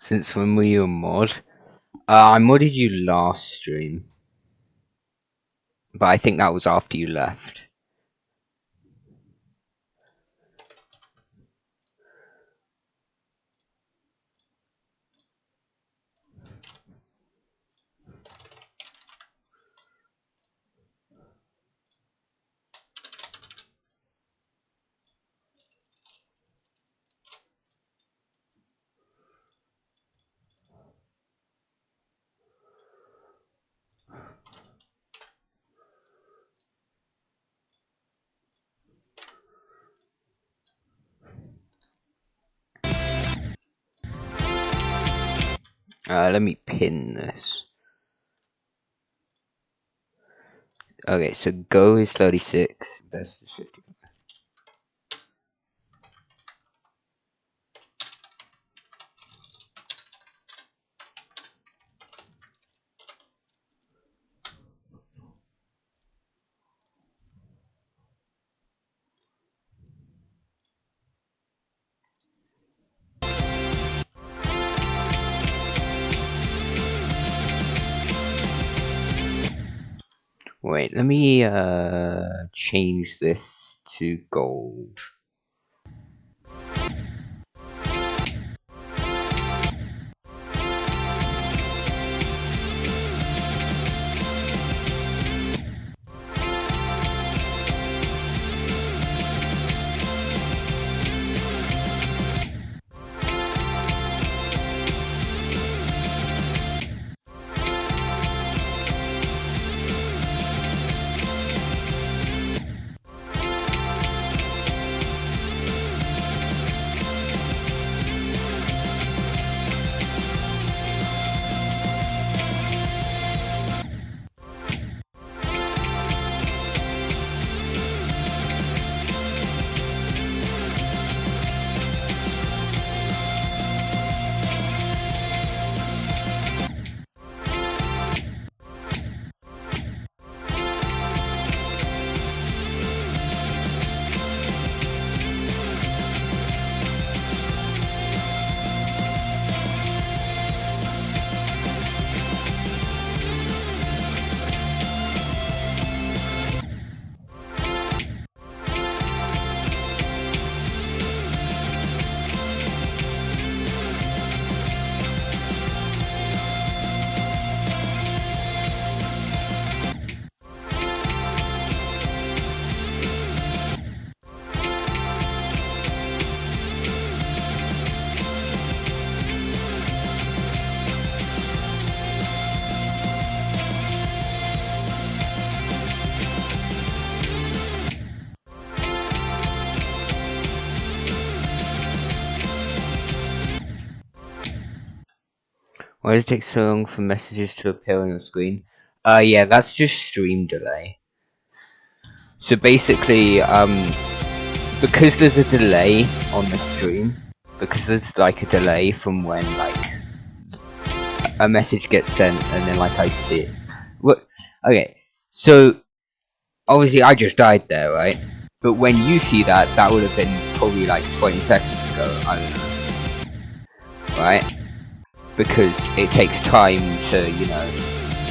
Since when were you a mod? I modded you last stream. But I think that was after you left. Let me pin this. Okay, so go is 36, best is 50. Wait, let me change this to gold. Why does it take so long for messages to appear on your screen? Yeah, that's just stream delay. So basically, because there's a delay on the stream, because there's like a delay from when like a message gets sent and then like I see it. What? Okay, so obviously I just died there, right? But when you see that, that would have been probably like 20 seconds ago. I don't know, right? Because it takes time to, you know,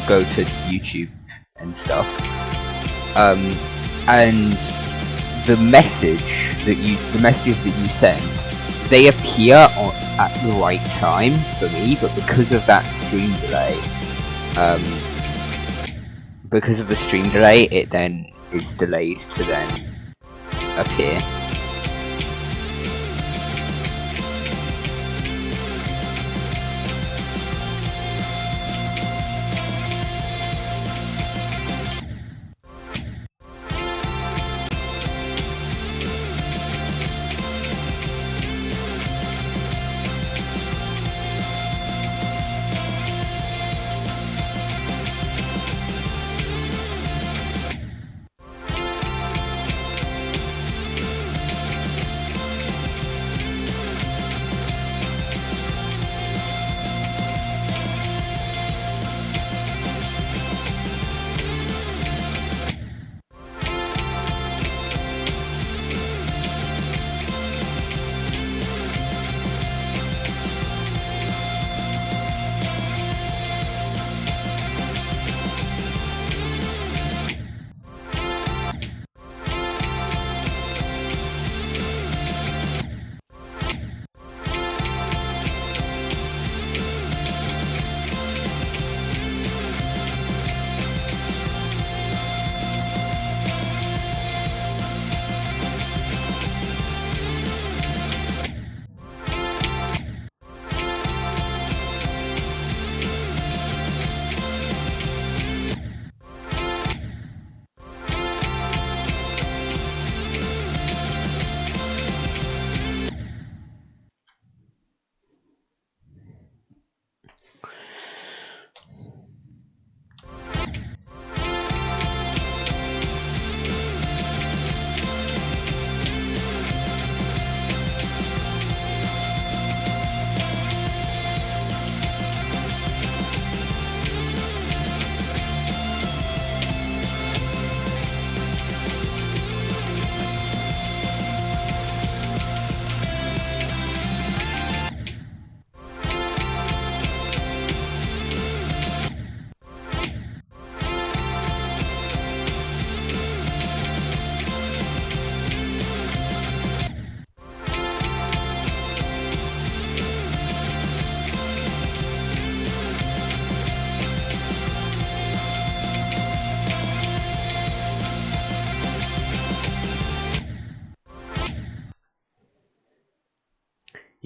go to YouTube and stuff. And the messages that you send, they appear at the right time for me, but because of that stream delay, because of the stream delay, it then is delayed to then appear.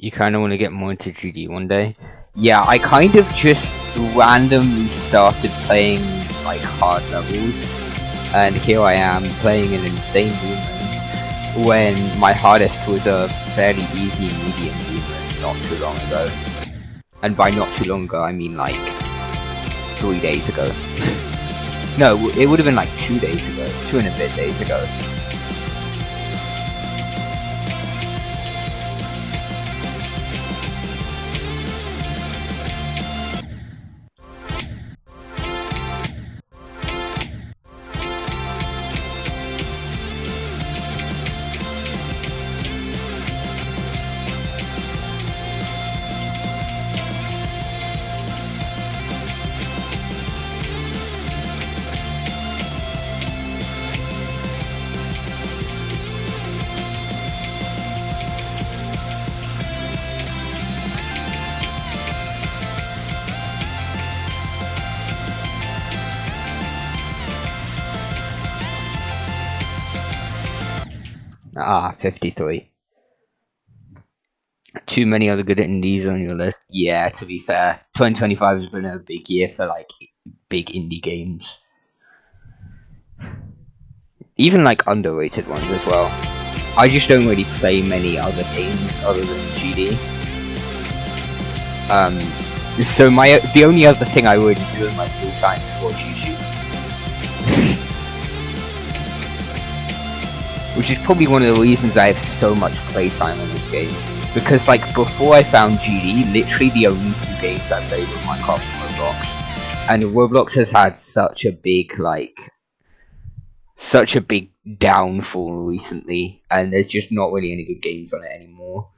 You kind of want to get more into GD one day? Yeah, I kind of just randomly started playing like hard levels, and here I am playing an insane demon when my hardest was a fairly easy medium demon not too long ago. And by not too long ago, I mean like 3 days ago. No, it would have been like 2 days ago, 2 and a bit days ago. Ah, 53. Too many other good indies on your list. Yeah, to be fair, 2025 has been a big year for like big indie games. Even like underrated ones as well. I just don't really play many other games other than GD. So the only other thing I really do in my free time is watch YouTube. Which is probably one of the reasons I have so much playtime on this game. Because like before I found GD, literally the only 2 games I played were Minecraft and Roblox. And Roblox has had such a big downfall recently, and there's just not really any good games on it anymore.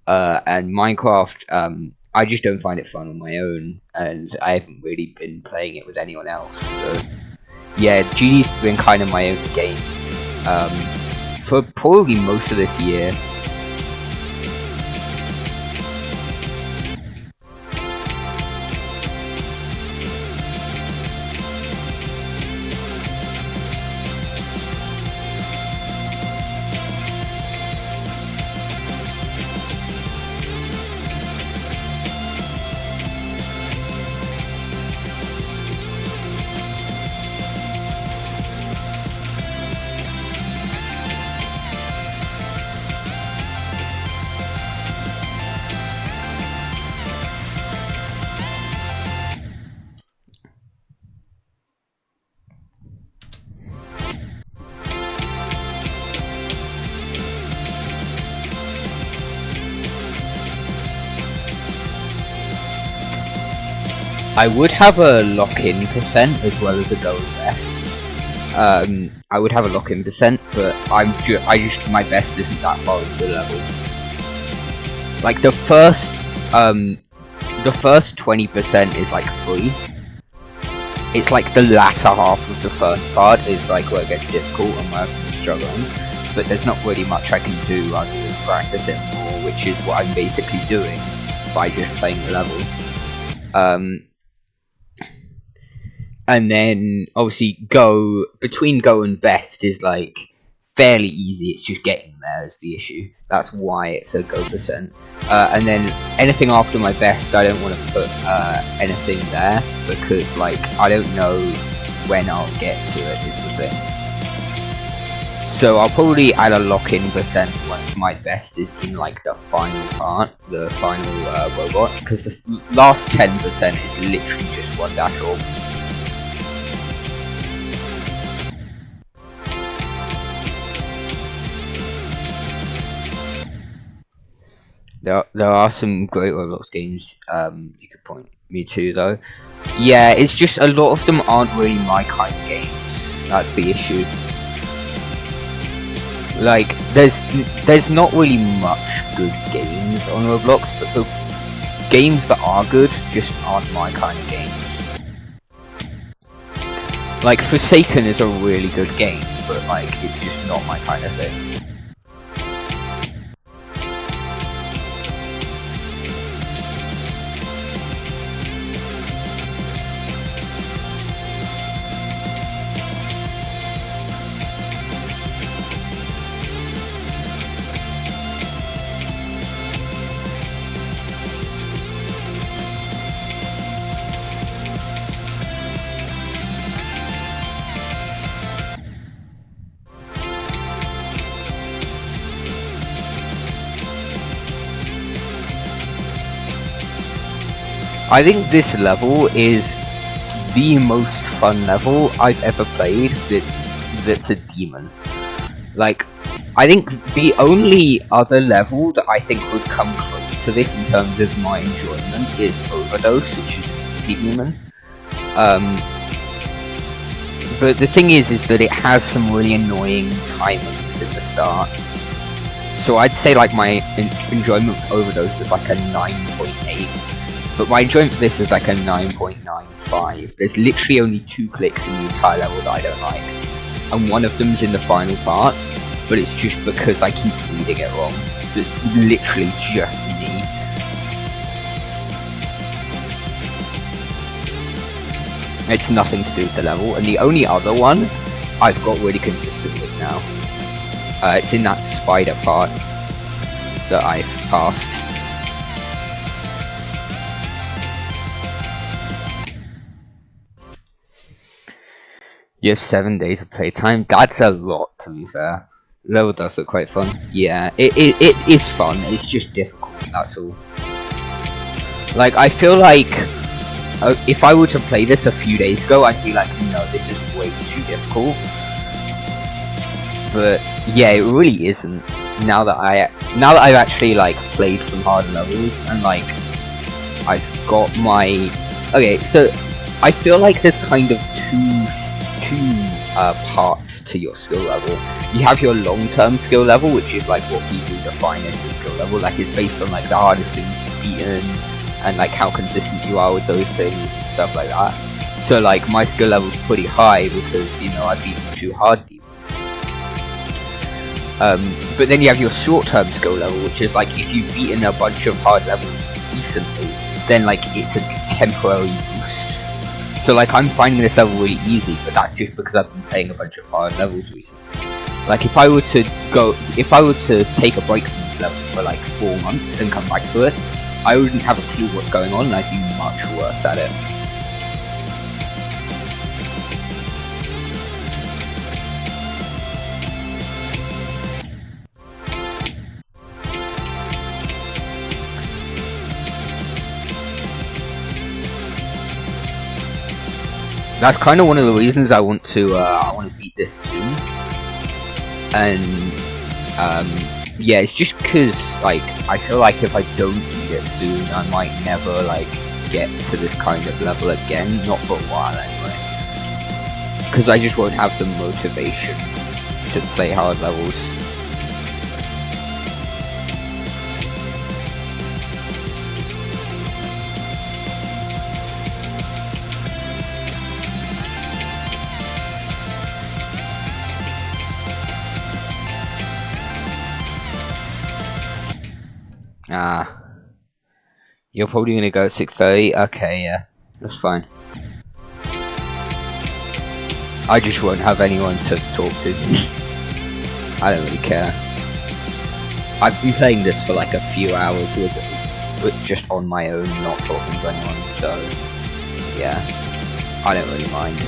And Minecraft, I just don't find it fun on my own, and I haven't really been playing it with anyone else. So yeah, GD's been kind of my own game for probably most of this year. I would have a lock-in percent as well as a goal best. I would have a lock-in percent, but my best isn't that far into the level. Like the first 20% is like free. It's like the latter half of the first part is like where it gets difficult and where I'm struggling. But there's not really much I can do other than practice it more, which is what I'm basically doing by just playing the level. And then obviously between go and best is like fairly easy. It's just getting there is the issue. That's why it's a go percent. And then anything after my best, I don't want to put anything there because like I don't know when I'll get to it is the thing. So I'll probably add a lock-in percent once my best is in like the final part, the final robot, because the last 10% is literally just one dash orb. There are some great Roblox games you could point me to though. Yeah, it's just a lot of them aren't really my kind of games. That's the issue. Like, there's not really much good games on Roblox, but the games that are good just aren't my kind of games. Like, Forsaken is a really good game, but like, it's just not my kind of thing. I think this level is the most fun level I've ever played that's a demon. Like, I think the only other level that I think would come close to this in terms of my enjoyment is Overdose, which is an easy demon. But the thing is that it has some really annoying timings at the start. So I'd say like my enjoyment for Overdose is like a 9.8, but my enjoyment for this is like a 9.95. There's literally only 2 clicks in the entire level that I don't like, and one of them's in the final part, but it's just because I keep reading it wrong. So it's literally just me. It's nothing to do with the level, and the only other one I've got really consistent with now. It's in that spider part that I've passed. You have 7 days of playtime. That's a lot, to be fair. The level does look quite fun. Yeah, it is fun. It's just difficult. That's all. Like, I feel like if I were to play this a few days ago, I'd be like, no, this is way too difficult. But yeah, it really isn't. Now that I've actually like played some hard levels and like I've got my so I feel like there's kind of two parts to your skill level. You have your long-term skill level, which is like what people define as your skill level. Like, it's based on like the hardest things you've beaten and like how consistent you are with those things and stuff like that. So like my skill level is pretty high because, you know, I've beaten 2 hard demons. But then you have your short-term skill level, which is like if you've beaten a bunch of hard levels recently, then like it's a temporary boost. So like I'm finding this level really easy, but that's just because I've been playing a bunch of hard levels recently. Like if I were to take a break from this level for like 4 months and come back to it, I wouldn't have a clue what's going on and I'd be much worse at it. That's kind of one of the reasons I want to beat this soon. And yeah, it's just because like I feel like if I don't beat it soon, I might never like get to this kind of level again. Not for a while anyway. Because I just won't have the motivation to play hard levels. You're probably gonna go at 6:30? Okay, yeah, that's fine. I just won't have anyone to talk to. I don't really care. I've been playing this for like a few hours with just on my own, not talking to anyone, so yeah, I don't really mind.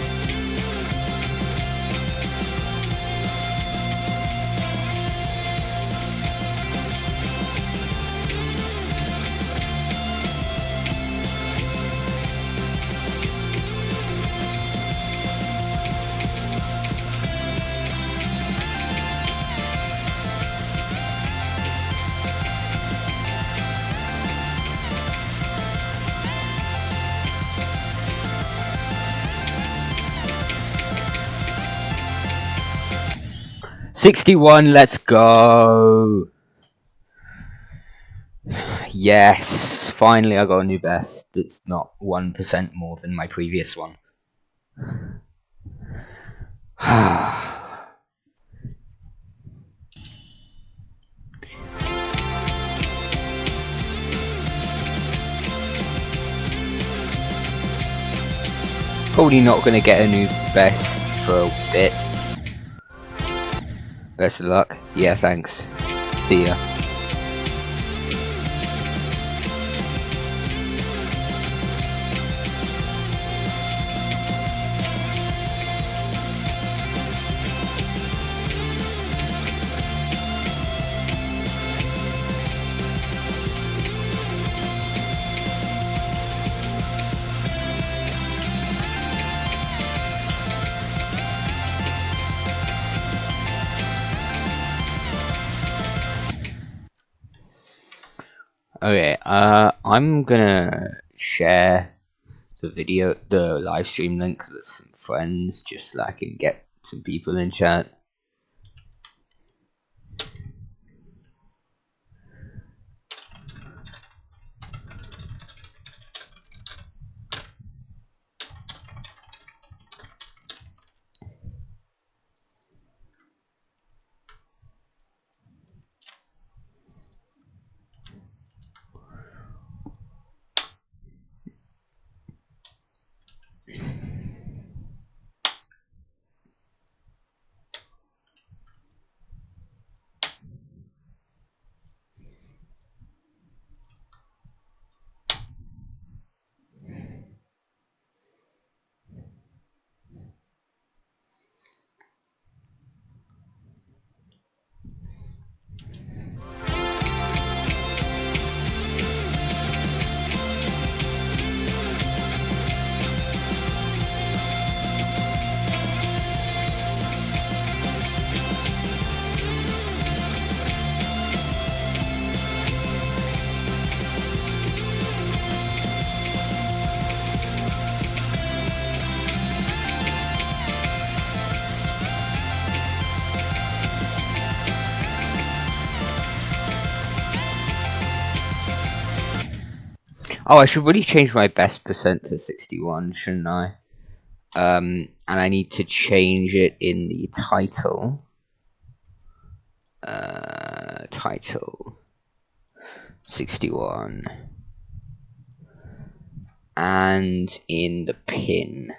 $61, let's go! Yes, finally I got a new best. It's not 1% more than my previous one. Probably not gonna get a new best for a bit. Best of luck. Yeah, thanks. See ya. Okay, I'm gonna share the live stream link with some friends, just so I can get some people in chat. Oh, I should really change my best percent to 61, shouldn't I? And I need to change it in the title. Title 61, and in the pin.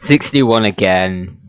61 again.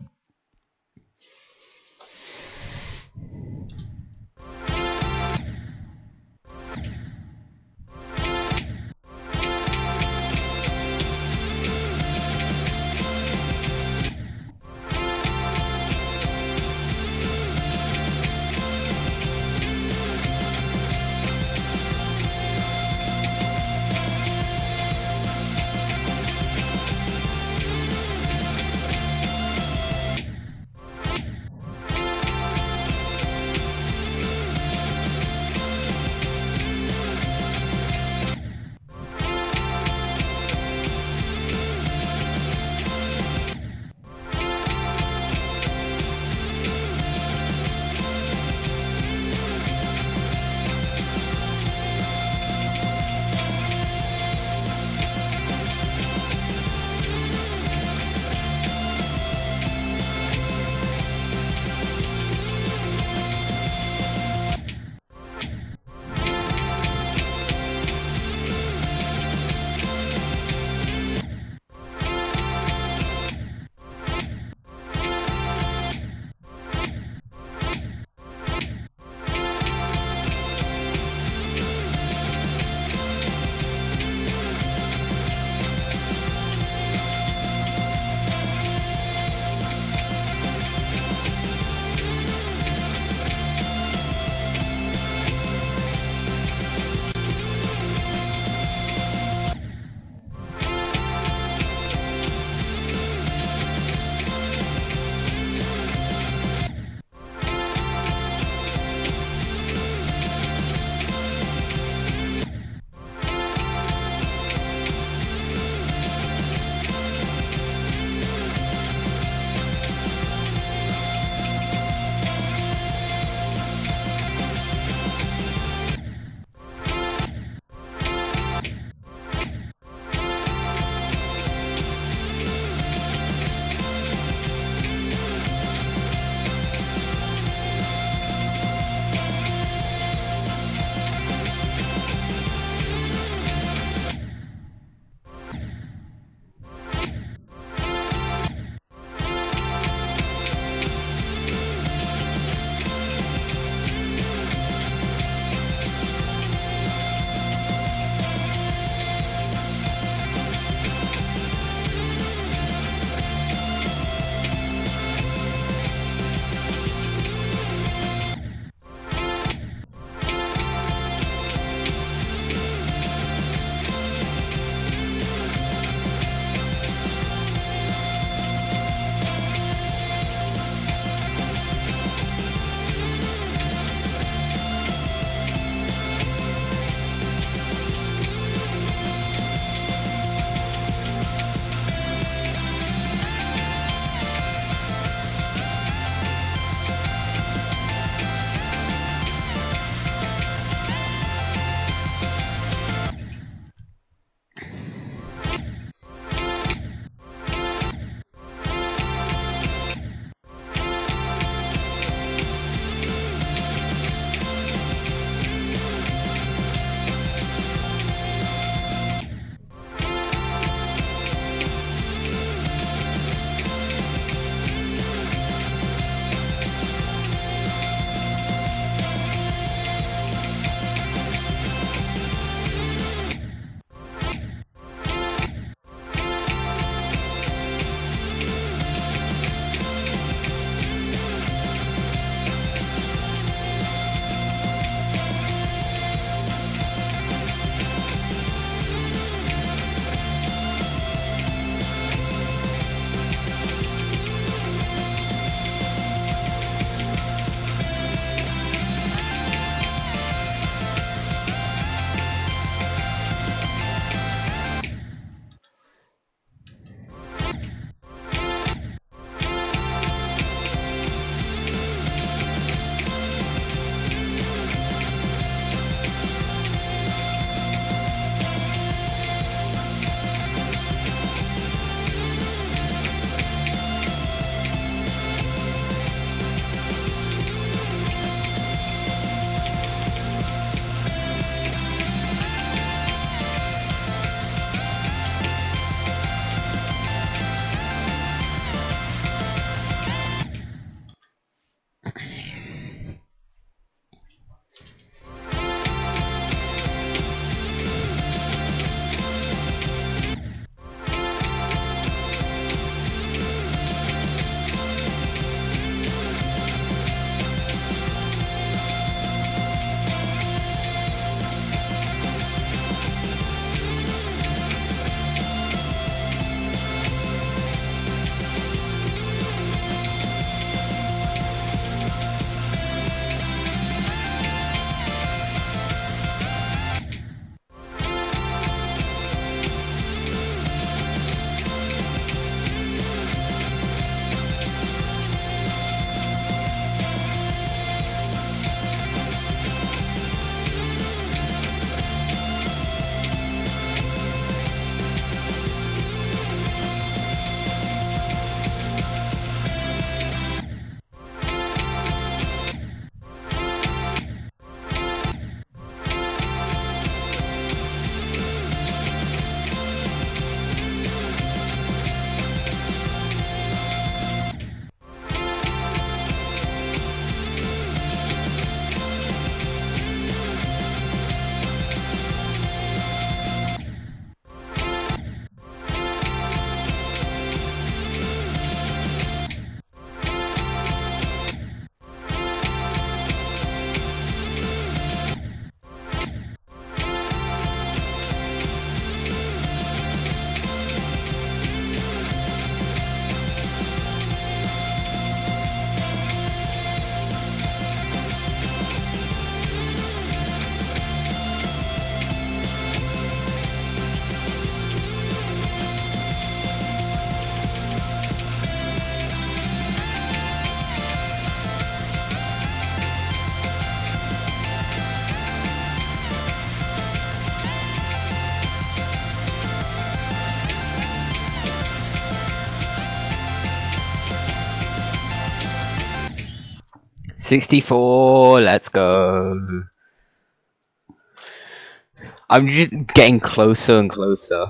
64, let's go. I'm just getting closer and closer.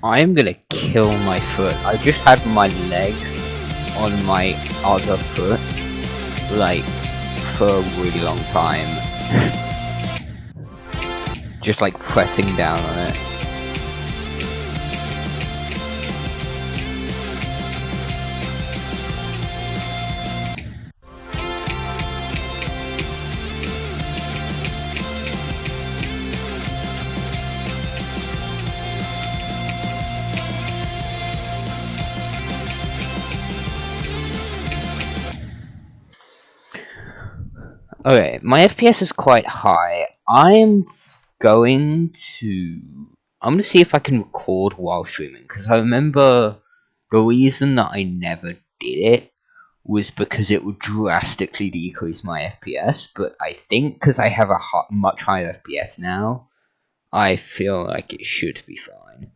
I am gonna kill my foot. I just had my leg on my other foot, like, for a really long time. Just like pressing down on it. Okay, my FPS is quite high. I'm gonna see if I can record while streaming, because I remember the reason that I never did it was because it would drastically decrease my FPS, but I think because I have a much higher FPS now, I feel like it should be fine.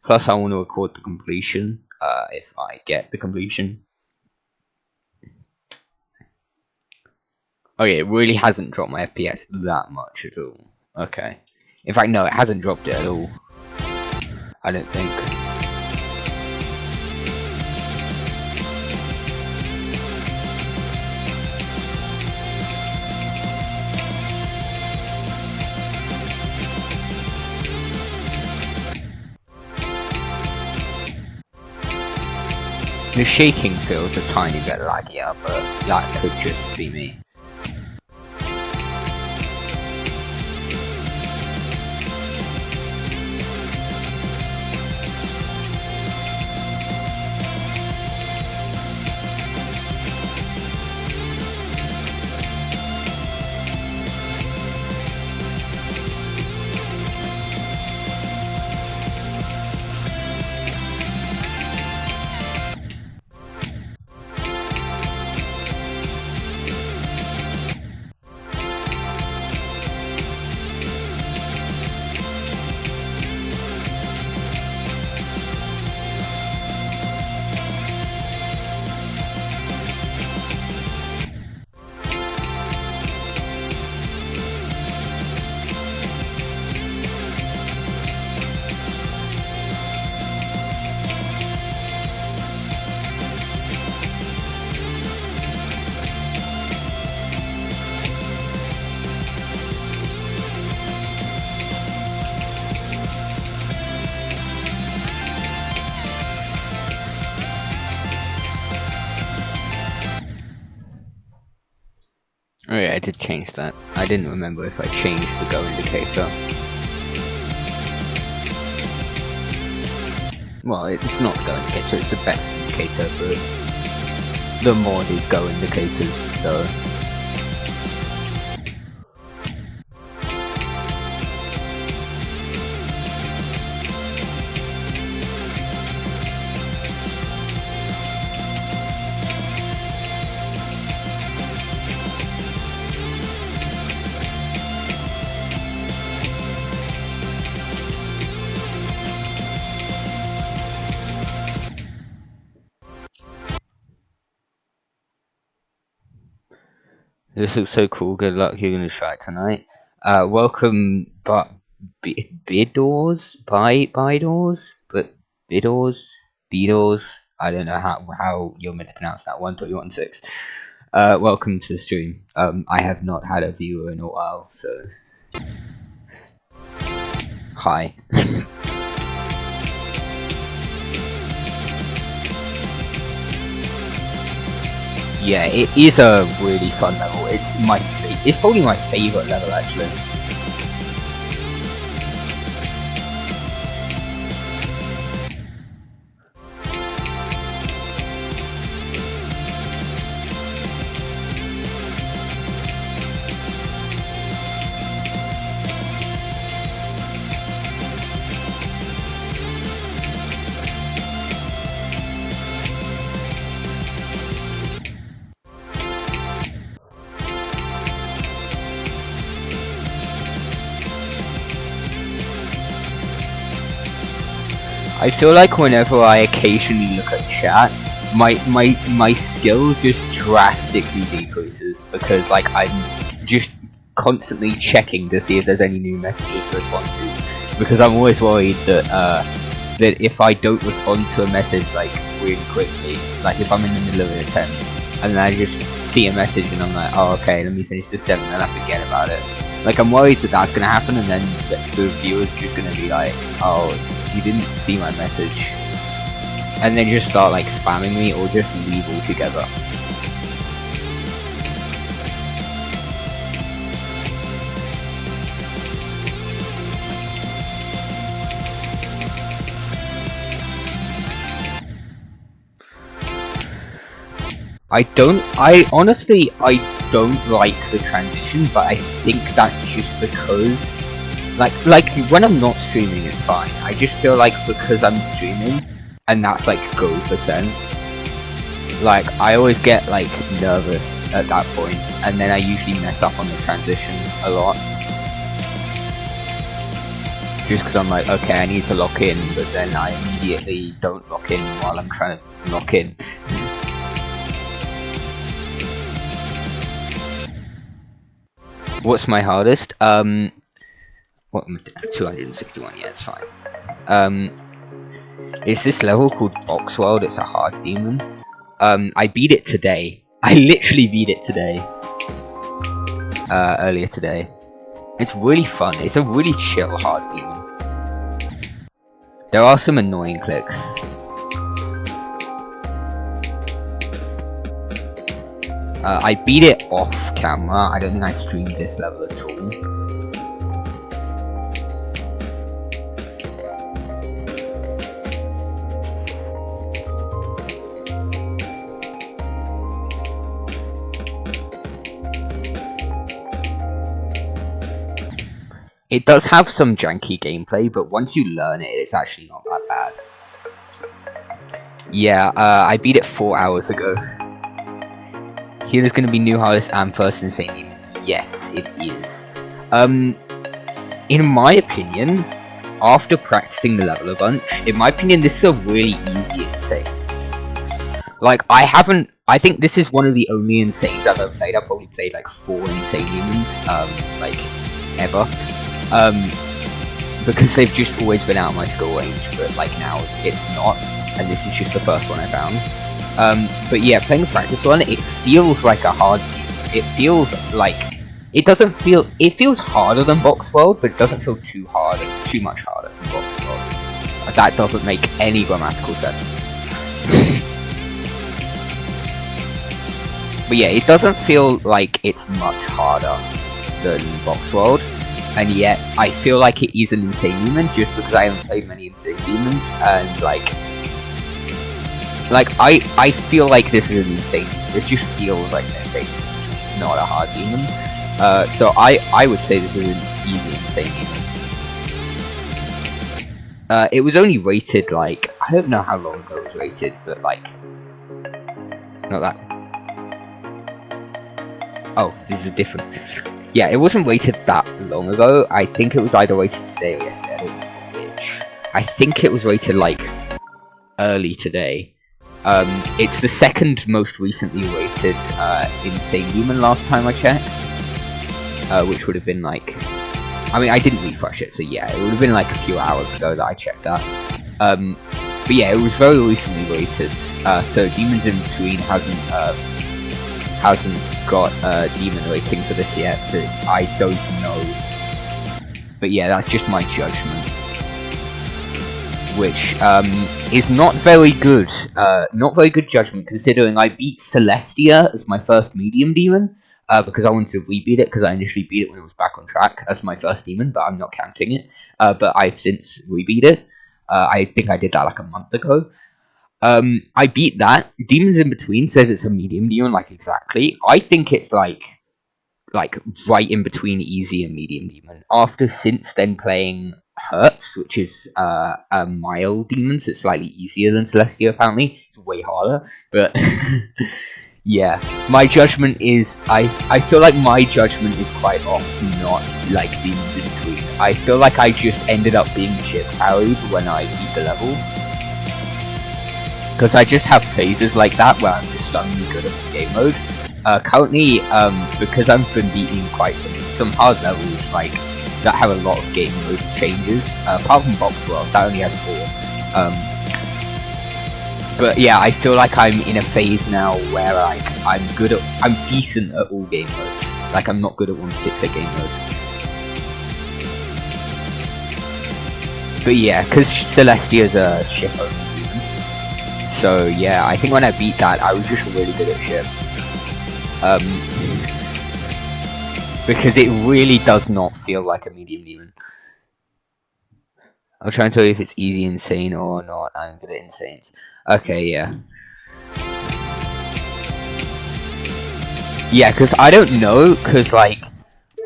Plus, I want to record the completion, if I get the completion. Okay, it really hasn't dropped my FPS that much at all. Okay. In fact, no, it hasn't dropped it at all. I don't think. The shaking feels a tiny bit laggier, but that could just be me. Oh yeah, I did change that. I didn't remember if I changed the go indicator. Well, it's not the go indicator, it's the best indicator, but the mod is go indicators, so... This looks so cool, good luck, you're gonna try it tonight. Welcome, Bidors? I don't know how you're meant to pronounce that, 1316. Welcome to the stream. I have not had a viewer in a while, so... Hi. Yeah, it is a really fun level. It's probably my favorite level actually. I feel like whenever I occasionally look at chat, my skills just drastically decreases because like I'm just constantly checking to see if there's any new messages to respond to, because I'm always worried that that if I don't respond to a message like really quickly, like if I'm in the middle of an attempt and then I just see a message and I'm like, oh okay, let me finish this step and then I forget about it. Like I'm worried that that's gonna happen and then the viewer's just gonna be like, oh, you didn't see my message, and then just start like spamming me or just leave altogether. I honestly don't like the transition, but I think that's just because like when I'm not streaming it's fine. I just feel like because I'm streaming and that's like go %, like I always get like nervous at that point and then I usually mess up on the transition a lot. Just because I'm like, okay, I need to lock in, but then I immediately don't lock in while I'm trying to lock in. What's my hardest? What, 261, yeah, it's fine. Is this level called Box World? It's a hard demon. I beat it today. I literally beat it today. Earlier today. It's really fun. It's a really chill hard demon. There are some annoying clicks. I beat it off camera. I don't think I streamed this level at all. It does have some janky gameplay, but once you learn it, it's actually not that bad. Yeah, I beat it 4 hours ago. Here there's going to be new hardest and first insane demon. Yes, it is. In my opinion, after practicing the level a bunch, in my opinion, this is a really easy insane. Like, I think this is one of the only insanes I've ever played. I've probably played like 4 insane demons, like, ever. Because they've just always been out of my skill range, but like now it's not, and this is just the first one I found. But yeah, playing the practice one, it feels like a hard game. It feels like, it feels harder than Box World, but it doesn't feel too much harder than Box World. That doesn't make any grammatical sense. But yeah, it doesn't feel like it's much harder than Box World, and yet I feel like it is an insane demon just because I haven't played many insane demons, and like I feel like this is an insane. This just feels like an insane, not a hard demon. So I would say this is an easy insane demon. It was only rated like, I don't know how long ago it was rated, but like, not that. Oh, this is different. Yeah, it wasn't rated that long ago. I think it was either rated today or yesterday. I don't know which. I think it was rated like early today. It's the second most recently rated insane demon last time I checked, which would have been like, I mean, I didn't refresh it, so yeah, it would have been like a few hours ago that I checked that. But yeah, it was very recently rated, so Demons in Between hasn't got a demon rating for this yet, so I don't know. But yeah, that's just my judgment, which is not very good. Not very good judgment, considering I beat Celestia as my first medium demon, because I wanted to rebeat it, because I initially beat it when it was back on track as my first demon, but I'm not counting it. But I've since rebeat it. I think I did that like a month ago. I beat that. Demons in Between says it's a medium demon, like exactly. I think it's like right in between easy and medium demon. After since then playing Hurts, which is a mild demon, so it's slightly easier than Celestia apparently. It's way harder, but yeah. My judgment is, I feel like my judgment is quite off, not like Demons in Between. I feel like I just ended up being chip carried when I beat the level. Because I just have phases like that where I'm just suddenly good at the game mode. Currently, because I've been beating quite some hard levels, like, that have a lot of game mode changes, apart from Box World, that only has 4. But yeah, I feel like I'm in a phase now where like, I'm decent at all game modes. Like, I'm not good at one particular game mode. But yeah, because Celestia's a ship only demon. So yeah, I think when I beat that, I was just really good at ship. Because it really does not feel like a medium demon. I'll try and tell you if it's easy insane or not. I'm good at insanes. Okay, yeah. Yeah, because I don't know, because like,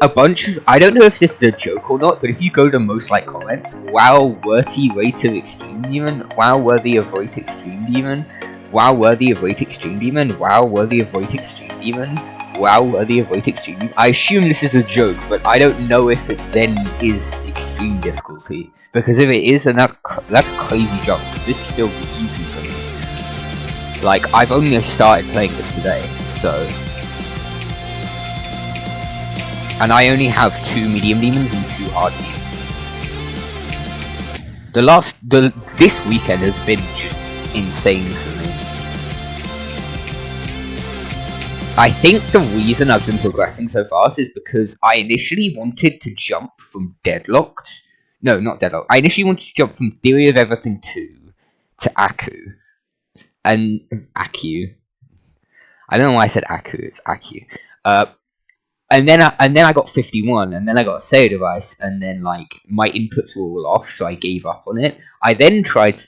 a bunch of, I don't know if this is a joke or not, but if you go to most like comments, wow, worthy rate of extreme demon, wow, worthy of rate extreme demon, wow, worthy of rate extreme demon, wow, worthy of rate extreme demon, wow, worthy of rate extreme demon. I assume this is a joke, but I don't know if it then is extreme difficulty, because if it is, then that's a crazy jump, because this feels easy for me. Like, I've only started playing this today, so. And I only have 2 medium demons and 2 hard demons. This weekend has been just insane for me. I think the reason I've been progressing so fast is because I initially wanted to jump from Deadlocked. No, not Deadlocked. I initially wanted to jump from Theory of Everything 2 to Aku. And Aku. I don't know why I said Aku, it's Aku. And then I got 51, and then I got a save device, and then like my inputs were all off, so I gave up on it. I then tried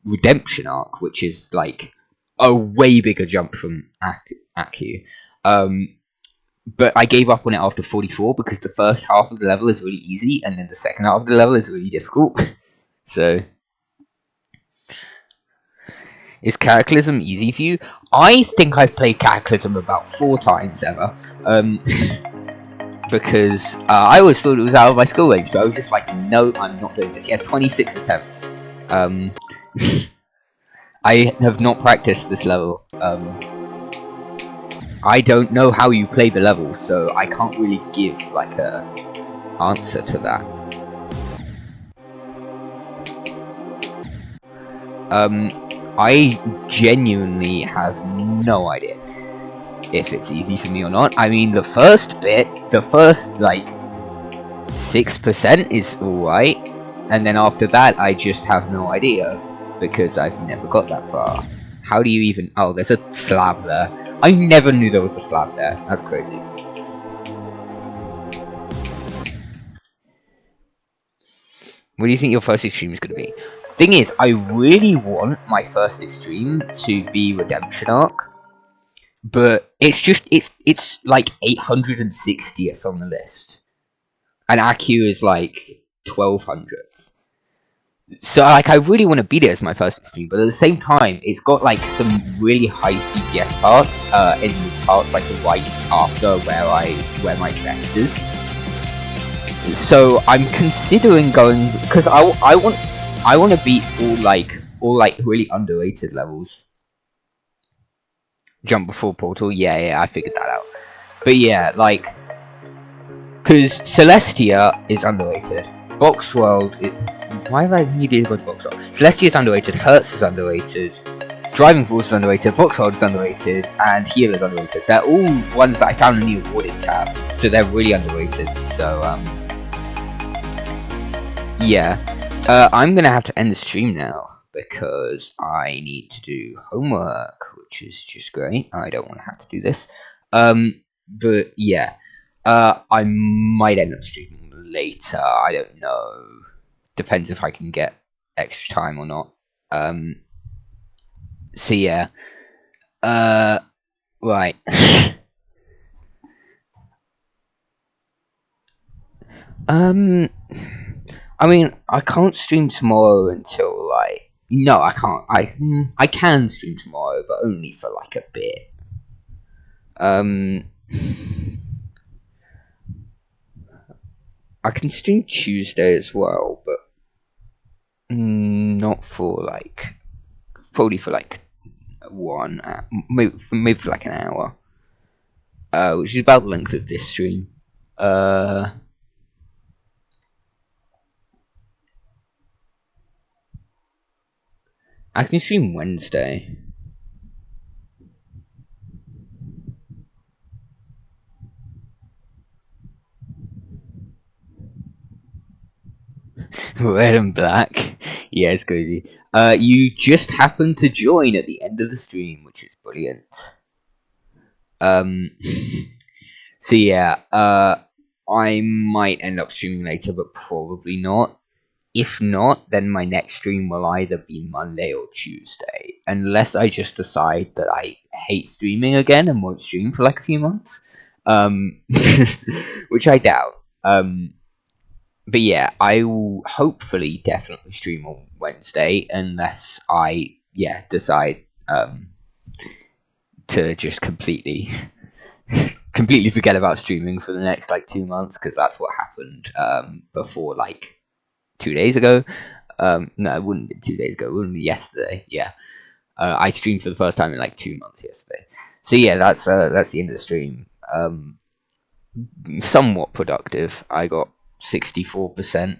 Redemption Arc, which is like a way bigger jump from Aku. But I gave up on it after 44 because the first half of the level is really easy, and then the second half of the level is really difficult. So, is Cataclysm easy for you? I think I've played Cataclysm about 4 times ever. Because I always thought it was out of my skill range, so I was just like, no, I'm not doing this. Yeah, 26 attempts. I have not practiced this level. I don't know how you play the level, so I can't really give like a answer to that. I genuinely have no idea if it's easy for me or not. I mean, the first like 6% is alright, and then after that I just have no idea because I've never got that far. How do you even... Oh, there's a slab there. I never knew there was a slab there. That's crazy. What do you think your first extreme is going to be? Thing is, I really want my first extreme to be Redemption Arc, but it's like 860th on the list, and AQ is like 1200th. So like I really want to beat it as my first extreme, but at the same time, it's got like some really high CPS parts in the parts like right after where my chest is. So I'm considering going because I want to beat all like really underrated levels. Jump before portal, yeah, I figured that out. But yeah, like because Celestia is underrated. Box World, why have I immediately got Box World? Celestia is underrated. Hertz is underrated. Driving Force is underrated. Box World is underrated, and Heal is underrated. They're all ones that I found in the awarded tab, so they're really underrated. So yeah, I'm gonna have to end the stream now because I need to do homework, which is just great. I don't want to have to do this. But yeah, I might end up streaming later. I don't know. Depends if I can get extra time or not. So yeah. Right. I mean, I can't stream tomorrow until like no, I can't. I can stream tomorrow, but only for like a bit. I can stream Tuesday as well, but not for like probably for like maybe for like an hour, which is about the length of this stream. I can stream Wednesday. Red and black. Yeah, it's crazy. You just happened to join at the end of the stream, which is brilliant. So yeah, I might end up streaming later, but probably not. If not, then my next stream will either be Monday or Tuesday, unless I just decide that I hate streaming again and won't stream for like a few months, which I doubt. But yeah, I will hopefully definitely stream on Wednesday, unless I decide to just completely forget about streaming for the next like 2 months, because that's what happened before like 2 days ago. No, it wouldn't be 2 days ago. It wouldn't be yesterday. Yeah, I streamed for the first time in like 2 months yesterday. So yeah, that's the end of the stream. Somewhat productive. I got 64%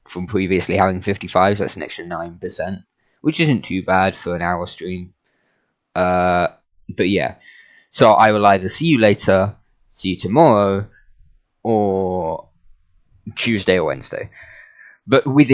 from previously having 55. So that's an extra 9%, which isn't too bad for an hour stream. But yeah, so I will either see you later, see you tomorrow, or Tuesday or Wednesday. But with